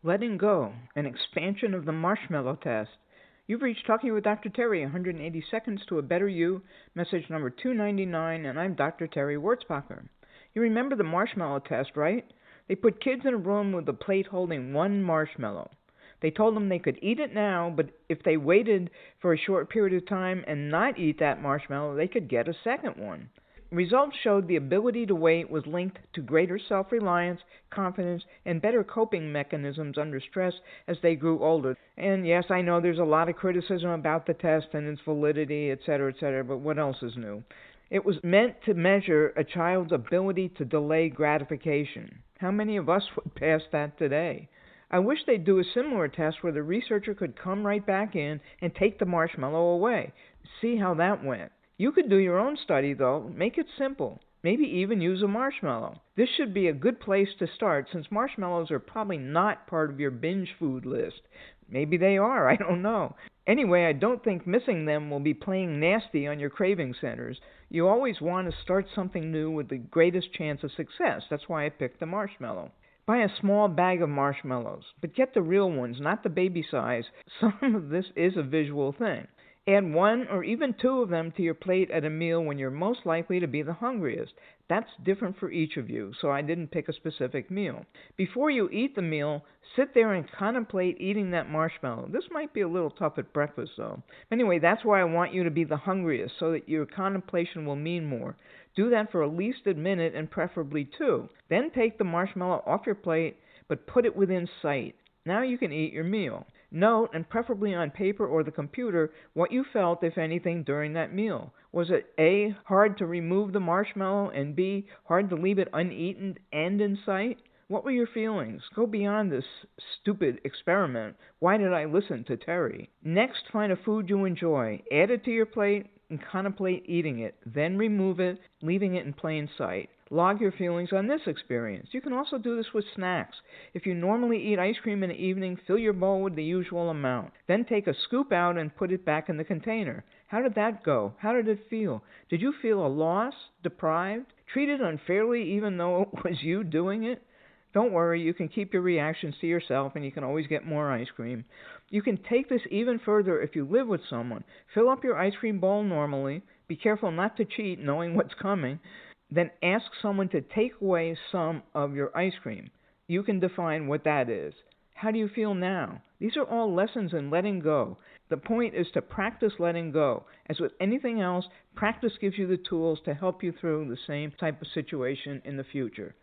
Letting Go, an expansion of the Marshmallow test. You've reached Talking with Dr. Terry, 180 Seconds to a Better You, message number 299, and I'm Dr. Terry Wurzbacher. You remember the marshmallow test, right? They put kids in a room with a plate holding one marshmallow. They told them they could eat it now, but if they waited for a short period of time and not eat that marshmallow, they could get a second one. Results showed the ability to wait was linked to greater self-reliance, confidence, and better coping mechanisms under stress as they grew older. And yes, I know there's a lot of criticism about the test and its validity, etc., but what else is new? It was meant to measure a child's ability to delay gratification. How many of us would pass that today? I wish they'd do a similar test where the researcher could come right back in and take the marshmallow away. See how that went. You could do your own study, though. Make it simple. Maybe even use a marshmallow. This should be a good place to start since marshmallows are probably not part of your binge food list. Maybe they are, I don't know. Anyway, I don't think missing them will be playing nasty on your craving centers. You always want to start something new with the greatest chance of success. That's why I picked the marshmallow. Buy a small bag of marshmallows, but get the real ones, not the baby size. Some of this is a visual thing. Add one or even two of them to your plate at a meal when you're most likely to be the hungriest. That's different for each of you, so I didn't pick a specific meal. Before you eat the meal, sit there and contemplate eating that marshmallow. This might be a little tough at breakfast, though. Anyway, that's why I want you to be the hungriest, so that your contemplation will mean more. Do that for at least a minute and preferably two. Then take the marshmallow off your plate, but put it within sight. Now you can eat your meal. Note, and preferably on paper or the computer, what you felt, if anything, during that meal. Was it A, hard to remove the marshmallow, and B, hard to leave it uneaten and in sight? What were your feelings? Go beyond this stupid experiment. Why did I listen to Terry? Next, find a food you enjoy. Add it to your plate and contemplate eating it. Then remove it, leaving it in plain sight. Log your feelings on this experience. You can also do this with snacks. If you normally eat ice cream in the evening, fill your bowl with the usual amount. Then take a scoop out and put it back in the container. How did that go? How did it feel? Did you feel a loss? Deprived? Treated unfairly even though it was you doing it? Don't worry, you can keep your reactions to yourself and you can always get more ice cream. You can take this even further if you live with someone. Fill up your ice cream bowl normally. Be careful not to cheat knowing what's coming. Then ask someone to take away some of your ice cream. You can define what that is. How do you feel now? These are all lessons in letting go. The point is to practice letting go. As with anything else, practice gives you the tools to help you through the same type of situation in the future.